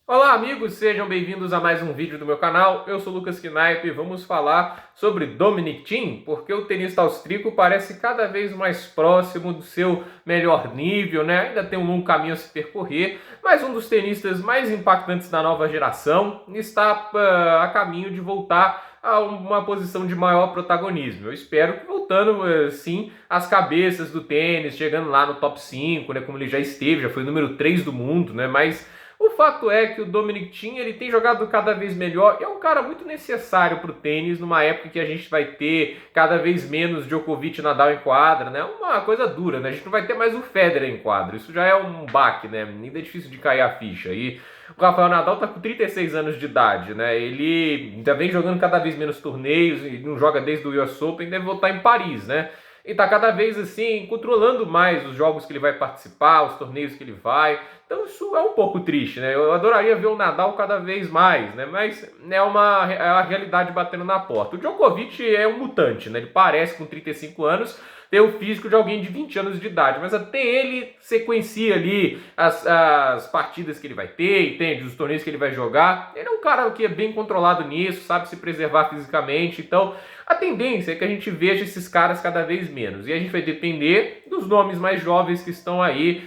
Olá amigos, sejam bem-vindos a mais um vídeo do meu canal. Eu sou Lucas Knaip e vamos falar sobre Dominic Thiem, porque o tenista austríaco parece cada vez mais próximo do seu melhor nível, né? Ainda tem um longo caminho a se percorrer, mas um dos tenistas mais impactantes da nova geração está a caminho de voltar a uma posição de maior protagonismo. Eu espero que voltando, sim, às cabeças do tênis, chegando lá no top 5, né, como ele já esteve, já foi o número 3 do mundo, né, mas o fato é que o Dominic Thiem ele tem jogado cada vez melhor e é um cara muito necessário para o tênis numa época que a gente vai ter cada vez menos Djokovic e Nadal em quadra, né? Uma coisa dura, né? A gente não vai ter mais o Federer em quadra. Isso já é um baque, né? Ainda é difícil de cair a ficha. E o Rafael Nadal tá com 36 anos de idade, né? Ele ainda vem jogando cada vez menos torneios e não joga desde o US Open, deve voltar em Paris, né? E tá cada vez assim, controlando mais os jogos que ele vai participar, os torneios que ele vai. Então isso é um pouco triste, né? Eu adoraria ver o Nadal cada vez mais, né? Mas é a realidade batendo na porta. O Djokovic é um mutante, né? Ele parece com 35 anos ter o físico de alguém de 20 anos de idade, mas até ele sequencia ali as partidas que ele vai ter, entende? Os torneios que ele vai jogar. Ele é um cara que é bem controlado nisso, sabe se preservar fisicamente, então a tendência é que a gente veja esses caras cada vez menos. E a gente vai depender dos nomes mais jovens que estão aí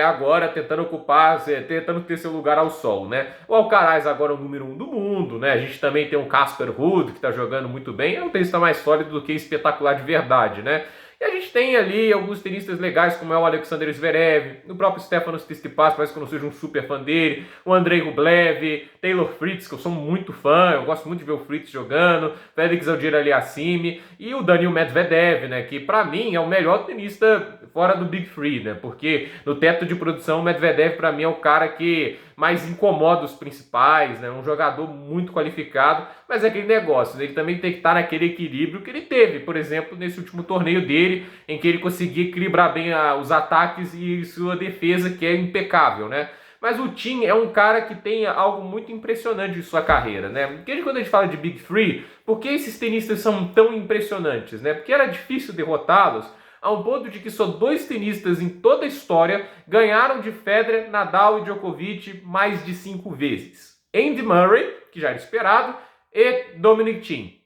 agora tentando ocupar, tentando ter seu lugar ao sol, né? O Alcaraz agora é o número 1 do mundo, né? A gente também tem o Casper Ruud, que está jogando muito bem. É um tenista mais sólido do que espetacular de verdade, né? E a gente tem ali alguns tenistas legais, como é o Alexander Zverev, o próprio Stefanos Tsitsipas, parece que eu não seja um super fã dele, o Andrei Rublev, Taylor Fritz, que eu sou muito fã, eu gosto muito de ver o Fritz jogando, Felix Auger-Aliassime e o Daniil Medvedev, né, que pra mim é o melhor tenista fora do Big Three, né, porque no teto de produção o Medvedev pra mim é o cara que mais incomoda os principais, né, um jogador muito qualificado, mas é aquele negócio, né, ele também tem que estar naquele equilíbrio que ele teve, por exemplo, nesse último torneio dele, em que ele conseguia equilibrar bem os ataques e sua defesa, que é impecável, né? Mas o Thiem é um cara que tem algo muito impressionante em sua carreira, né? Porque quando a gente fala de Big Three, por que esses tenistas são tão impressionantes, né? Porque era difícil derrotá-los, a um ponto de que só 2 tenistas em toda a história ganharam de Federer, Nadal e Djokovic mais de 5 vezes. Andy Murray, que já era esperado, e Dominic Thiem.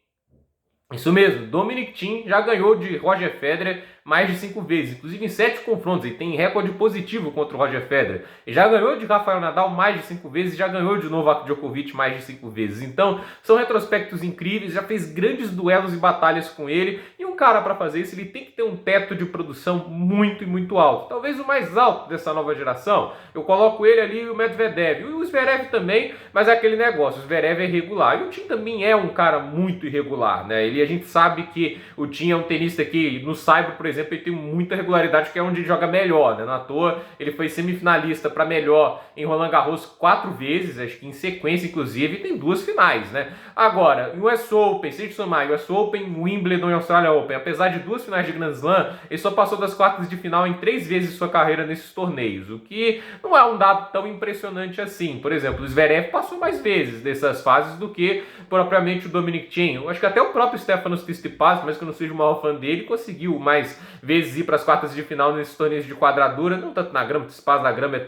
Isso mesmo, Dominic Thiem já ganhou de Roger Federer mais de 5 vezes, inclusive em 7 confrontos, ele tem recorde positivo contra o Roger Federer. Ele já ganhou de Rafael Nadal mais de 5 vezes, já ganhou de Novak Djokovic mais de 5 vezes. Então, são retrospectos incríveis, já fez grandes duelos e batalhas com ele, e um cara para fazer isso, ele tem que ter um teto de produção muito e muito alto. Talvez o mais alto dessa nova geração, eu coloco ele ali, o Medvedev, e o Zverev também, mas é aquele negócio, o Zverev é irregular. E o Thiem também é um cara muito irregular, né? A gente sabe que o Thiem é um tenista que no Saibro, por exemplo, ele tem muita regularidade, que é onde ele joga melhor, né? Não à toa, ele foi semifinalista para melhor em Roland Garros 4 vezes, acho que em sequência, inclusive, e tem 2 finais, né? Agora, em US Open, se a gente somar US Open, Wimbledon e Australia Open, apesar de 2 finais de Grand Slam, ele só passou das quartas de final em 3 vezes sua carreira nesses torneios, o que não é um dado tão impressionante assim. Por exemplo, o Zverev passou mais vezes dessas fases do que propriamente o Dominic Thiem. Eu acho que até o próprio Stefanos Tsitsipas, mas que eu não seja o maior fã dele, conseguiu mais vezes ir para as quartas de final nesses torneios de quadradura, não tanto na grama, o Tsitsipas na grama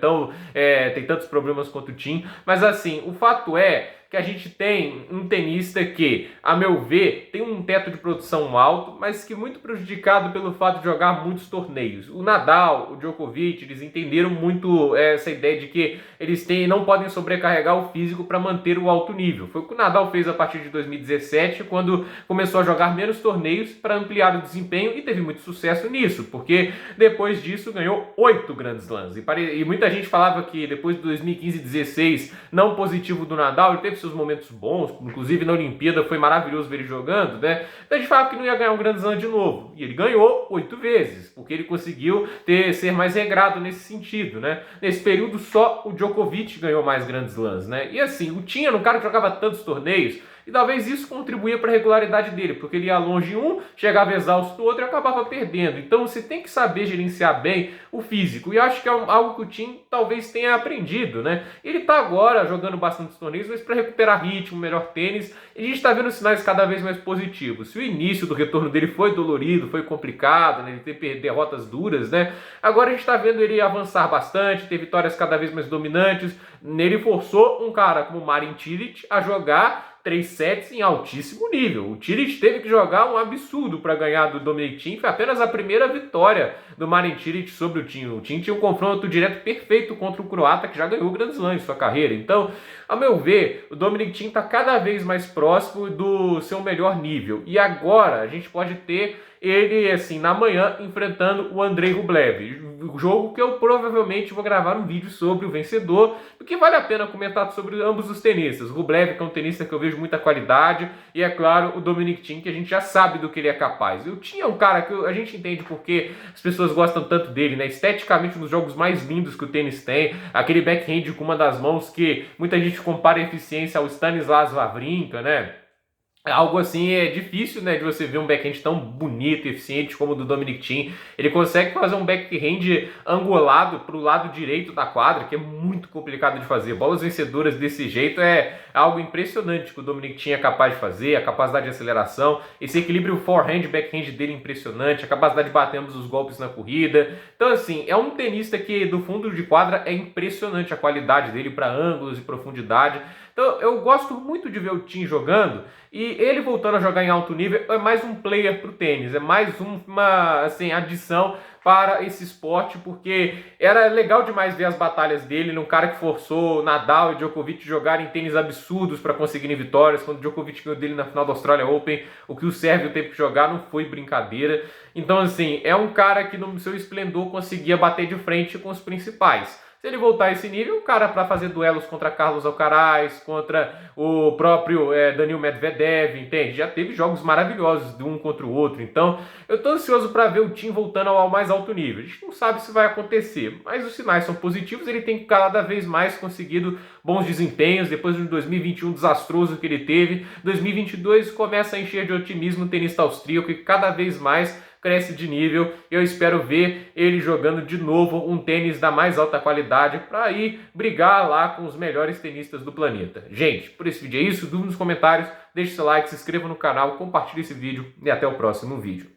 tem tantos problemas quanto o Thiem, mas assim, o fato é que a gente tem um tenista que, a meu ver, tem um teto de produção alto, mas que é muito prejudicado pelo fato de jogar muitos torneios. O Nadal, o Djokovic, eles entenderam muito essa ideia de que eles não podem sobrecarregar o físico para manter o alto nível. Foi o que o Nadal fez a partir de 2017, quando começou a jogar menos torneios para ampliar o desempenho e teve muito sucesso nisso, porque depois disso ganhou 8 Grand Slams. E muita gente falava que depois de 2015 e 2016, não positivo do Nadal, ele teve seus momentos bons, inclusive na Olimpíada foi maravilhoso ver ele jogando, né? Então a gente falava que não ia ganhar um Grand Slam de novo. E ele ganhou 8 vezes, porque ele conseguiu ser mais regrado nesse sentido, né? Nesse período só o Djokovic ganhou mais Grand Slams, né? E assim, o Thiem era um cara que jogava tantos torneios E talvez isso contribuía para a regularidade dele, porque ele ia longe um, chegava exausto outro e acabava perdendo. Então você tem que saber gerenciar bem o físico. E acho que é algo que o Thiem talvez tenha aprendido, né? Ele está agora jogando bastante torneios, mas para recuperar ritmo, melhor tênis, e a gente está vendo sinais cada vez mais positivos. Se o início do retorno dele foi dolorido, foi complicado, né? Ele teve derrotas duras, né? Agora a gente está vendo ele avançar bastante, ter vitórias cada vez mais dominantes. Ele forçou um cara como o Marin Cilic a jogar 3 sets em altíssimo nível. O Cilic teve que jogar um absurdo para ganhar do Dominic Thiem. Foi apenas a primeira vitória do Marin Cilic sobre o Thiem. O Thiem tinha um confronto direto perfeito contra o croata, que já ganhou o Grand Slam em sua carreira. Então, a meu ver, o Dominic Thiem está cada vez mais próximo do seu melhor nível. E agora a gente pode ter ele, assim, na manhã, enfrentando o Andrei Rublev. O jogo que eu provavelmente vou gravar um vídeo sobre o vencedor, porque vale a pena comentar sobre ambos os tenistas. O Rublev, que é um tenista que eu vejo muita qualidade, e, é claro, o Dominic Thiem, que a gente já sabe do que ele é capaz. Eu tinha um cara que a gente entende porque as pessoas gostam tanto dele, né? Esteticamente, um dos jogos mais lindos que o tênis tem. Aquele backhand com uma das mãos que muita gente compara a eficiência ao Stanislas Wawrinka, né? Algo assim é difícil, né, de você ver um backhand tão bonito e eficiente como o do Dominic Thiem. Ele consegue fazer um backhand angulado para o lado direito da quadra, que é muito complicado de fazer. Bolas vencedoras desse jeito é algo impressionante que o Dominic Thiem é capaz de fazer, a capacidade de aceleração, esse equilíbrio forehand backhand dele é impressionante, a capacidade de bater ambos os golpes na corrida. Então, assim, é um tenista que do fundo de quadra é impressionante a qualidade dele para ângulos e profundidade. Então eu gosto muito de ver o Thiem jogando, e ele voltando a jogar em alto nível é mais um player para o tênis, é mais uma assim, adição para esse esporte, porque era legal demais ver as batalhas dele, um cara que forçou Nadal e Djokovic jogarem tênis absurdos para conseguirem vitórias. Quando o Djokovic ganhou dele na final da Australia Open, o que o sérvio teve que jogar não foi brincadeira. Então, assim, é um cara que no seu esplendor conseguia bater de frente com os principais. Se ele voltar a esse nível, o cara para fazer duelos contra Carlos Alcaraz, contra o próprio Daniil Medvedev, entende? Já teve jogos maravilhosos de um contra o outro. Então, eu estou ansioso para ver o Thiem voltando ao mais alto nível. A gente não sabe se vai acontecer, mas os sinais são positivos. Ele tem cada vez mais conseguido bons desempenhos. Depois de 2021 desastroso que ele teve, 2022 começa a encher de otimismo o tenista austríaco e cada vez mais cresce de nível. Eu espero ver ele jogando de novo um tênis da mais alta qualidade para ir brigar lá com os melhores tenistas do planeta. Gente, por esse vídeo é isso. Dúvida nos comentários, deixe seu like, se inscreva no canal, compartilhe esse vídeo e até o próximo vídeo.